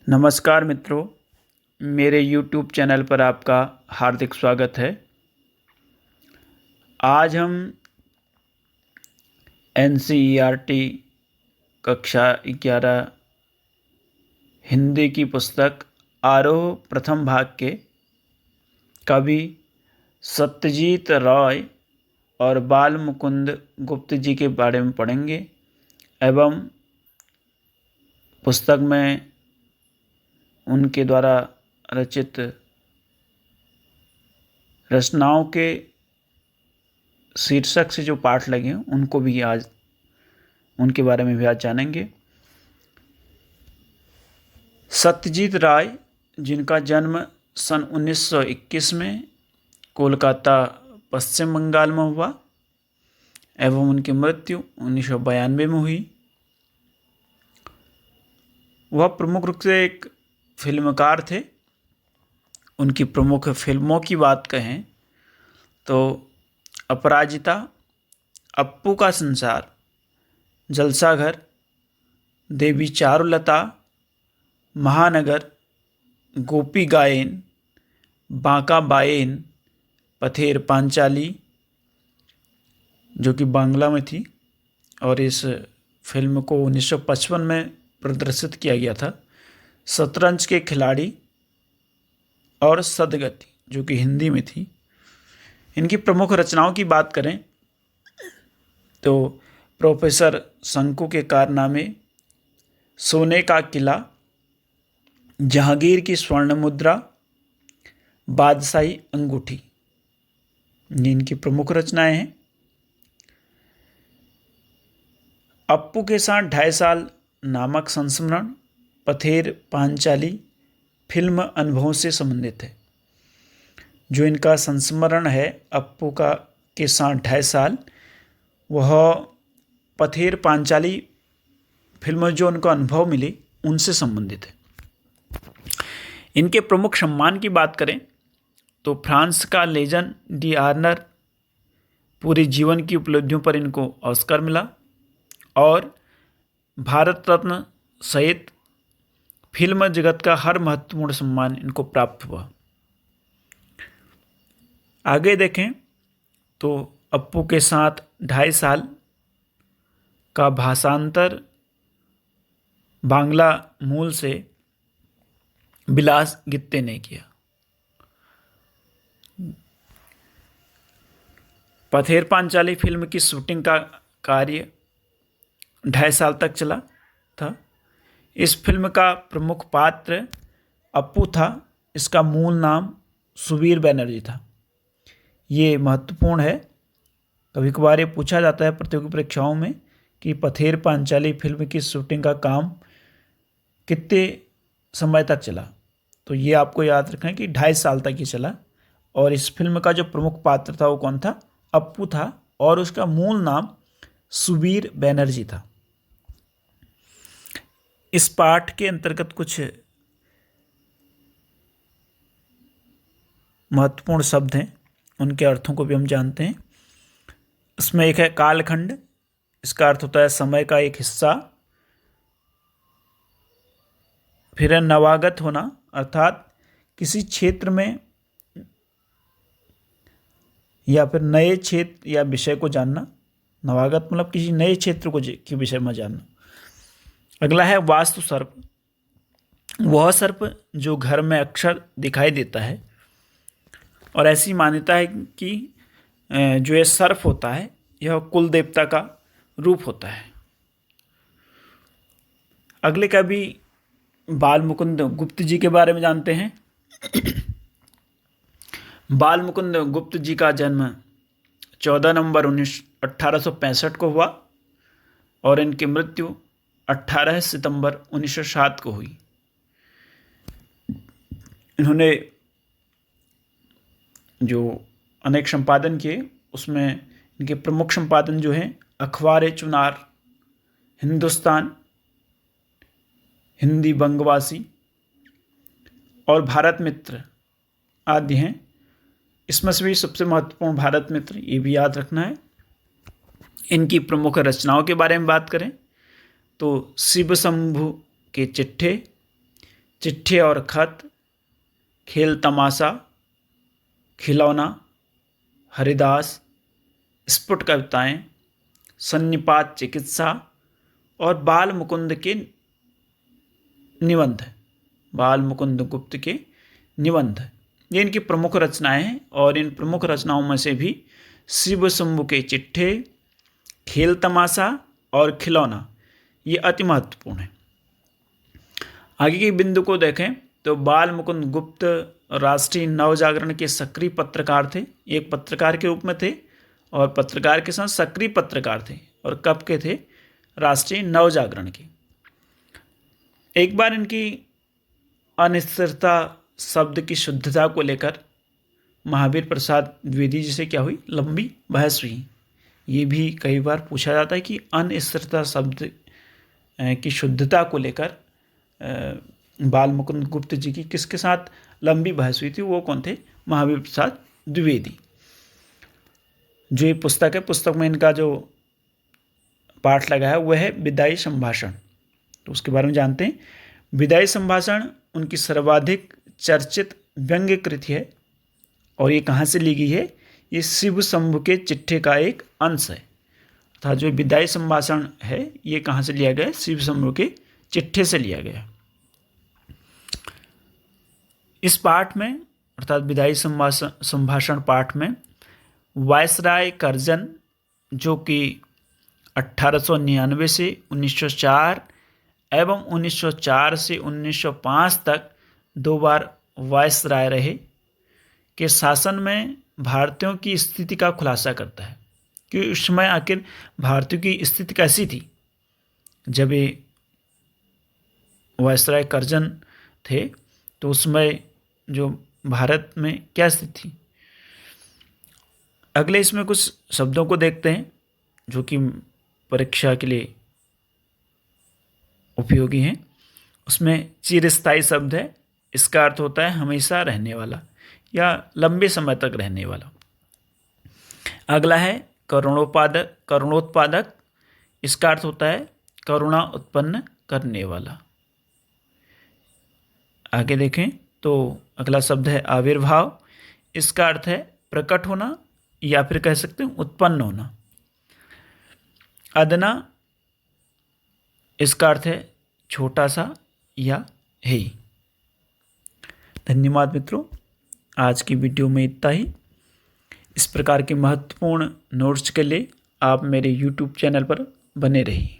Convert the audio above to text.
नमस्कार मित्रों, मेरे YouTube चैनल पर आपका हार्दिक स्वागत है। आज हम NCERT कक्षा 11 हिंदी की पुस्तक आरोह प्रथम भाग के कवि सत्यजीत राय और बाल मुकुंद गुप्त जी के बारे में पढ़ेंगे एवं पुस्तक में उनके द्वारा रचित रचनाओं के शीर्षक से जो पाठ लगे हैं उनको भी आज उनके बारे में भी आज जानेंगे। सत्यजीत राय, जिनका जन्म सन 1921 में कोलकाता पश्चिम बंगाल में हुआ एवं उनकी मृत्यु 1992 में हुई। वह प्रमुख रूप से एक फिल्मकार थे। उनकी प्रमुख फिल्मों की बात कहें तो अपराजिता, अप्पू का संसार, जलसाघर, देवी चारुलता, महानगर, गोपी गायन, बांका बायेन, पथेर पांचाली जो कि बांग्ला में थी और इस फिल्म को 1955 में प्रदर्शित किया गया था, शतरंज के खिलाड़ी और सदगति जो कि हिंदी में थी। इनकी प्रमुख रचनाओं की बात करें तो प्रोफेसर शंकु के कारनामे, सोने का किला, जहांगीर की स्वर्ण मुद्रा, बादशाही अंगूठी, ये इनकी प्रमुख रचनाएं हैं। अप्पू के साथ 2.5 साल नामक संस्मरण पथेर पांचाली फिल्म अनुभवों से संबंधित है। जो इनका संस्मरण है अप्पू का के साथ 2.5 साल, वह पथेर पांचाली फिल्म जो उनको अनुभव मिली उनसे संबंधित है। इनके प्रमुख सम्मान की बात करें तो फ्रांस का लेजन डी आर्नर पूरे जीवन की उपलब्धियों पर इनको ऑस्कर मिला और भारत रत्न सहित फिल्म जगत का हर महत्वपूर्ण सम्मान इनको प्राप्त हुआ। आगे देखें तो अप्पू के साथ 2.5 साल का भाषांतर बांग्ला मूल से बिलास गित्ते ने किया। पथेर पांचाली फिल्म की शूटिंग का कार्य 2.5 साल तक चला था। इस फिल्म का प्रमुख पात्र अप्पू था। इसका मूल नाम सुबीर बनर्जी था। ये महत्वपूर्ण है। कभी कभार ये पूछा जाता है प्रतियोगी परीक्षाओं में कि पथेर पांचाली फिल्म की शूटिंग का काम कितने समय तक चला, तो ये आपको याद रखना है कि 2.5 साल तक ये चला। और इस फिल्म का जो प्रमुख पात्र था वो कौन था? अप्पू था और उसका मूल नाम सुबीर बनर्जी था। इस पाठ के अंतर्गत कुछ महत्वपूर्ण शब्द हैं, उनके अर्थों को भी हम जानते हैं। इसमें एक है कालखंड। इसका अर्थ होता है समय का एक हिस्सा। फिर है नवागत होना, अर्थात किसी क्षेत्र में या फिर नए क्षेत्र या विषय को जानना। नवागत मतलब किसी नए क्षेत्र को के विषय में जानना। अगला है वास्तु सर्प। वह सर्प जो घर में अक्सर दिखाई देता है और ऐसी मान्यता है कि जो ये सर्प होता है यह कुल देवता का रूप होता है। अगले कवि बाल मुकुंद गुप्त जी के बारे में जानते हैं। बाल मुकुंद गुप्त जी का जन्म 14 नवंबर 1865 को हुआ और इनकी मृत्यु 18 सितंबर 1907 को हुई। इन्होंने जो अनेक संपादन किए उसमें इनके प्रमुख संपादन जो हैं अखबार-ए-चुनार, हिंदुस्तान, हिंदी बंगवासी और भारत मित्र आदि हैं। इसमें से भी सबसे महत्वपूर्ण भारत मित्र, ये भी याद रखना है। इनकी प्रमुख रचनाओं के बारे में बात करें तो शिव शंभु के चिट्ठे, चिट्ठी और खत, खेल तमाशा, खिलौना, हरिदास, स्फुट कविताएं, सन्निपात चिकित्सा और बाल मुकुंद के निबंध, बाल मुकुंद गुप्त के निबंध, ये इनकी प्रमुख रचनाएं हैं। और इन प्रमुख रचनाओं में से भी शिव शंभु के चिट्ठे, खेल तमाशा और खिलौना ये अति महत्वपूर्ण है। आगे के बिंदु को देखें तो बाल मुकुंद गुप्त राष्ट्रीय नवजागरण के सक्रिय पत्रकार थे, एक पत्रकार के रूप में थे और पत्रकार के साथ सक्रिय पत्रकार थे। और कब के थे? राष्ट्रीय नवजागरण के। एक बार इनकी अनिश्चितता शब्द की शुद्धता को लेकर महावीर प्रसाद द्विवेदी जी से क्या हुई? लंबी बहस हुई। ये भी कई बार पूछा जाता है कि अनिश्चितता शब्द की शुद्धता को लेकर बाल मुकुंद गुप्त जी की किसके साथ लंबी बहस हुई थी? वो कौन थे? महावीर प्रसाद द्विवेदी। जो ये पुस्तक है, पुस्तक में इनका जो पाठ लगा है वह है विदाई संभाषण। तो उसके बारे में जानते हैं। विदाई संभाषण उनकी सर्वाधिक चर्चित व्यंग्य कृति है और ये कहाँ से ली गई है? ये शिव शंभु के चिट्ठे का एक अंश है। अर्थात जो विदाई संभाषण है ये कहाँ से लिया गया? शिव शंभु के चिट्ठे से लिया गया। इस पाठ में अर्थात विदाई संभाषण पाठ में वायसराय कर्जन, जो कि 1899 से 1904 एवं 1904 से 1905 तक 2 बार वायसराय रहे, के शासन में भारतीयों की स्थिति का खुलासा करता है कि उस समय आखिर भारतीयों की स्थिति कैसी थी जब ये वायसराय कर्जन थे। तो उस समय जो भारत में क्या स्थिति थी। अगले इसमें कुछ शब्दों को देखते हैं जो कि परीक्षा के लिए उपयोगी हैं। उसमें चिरस्थायी शब्द है, इसका अर्थ होता है हमेशा रहने वाला या लंबे समय तक रहने वाला। अगला है करुणोत्पादक, इसका अर्थ होता है करुणा उत्पन्न करने वाला। आगे देखें तो अगला शब्द है आविर्भाव, इसका अर्थ है प्रकट होना या फिर कह सकते हैं उत्पन्न होना। अदना, इसका अर्थ है छोटा सा या है। धन्यवाद मित्रों, आज की वीडियो में इतना ही। इस प्रकार के महत्वपूर्ण नोट्स के लिए आप मेरे YouTube चैनल पर बने रहिए।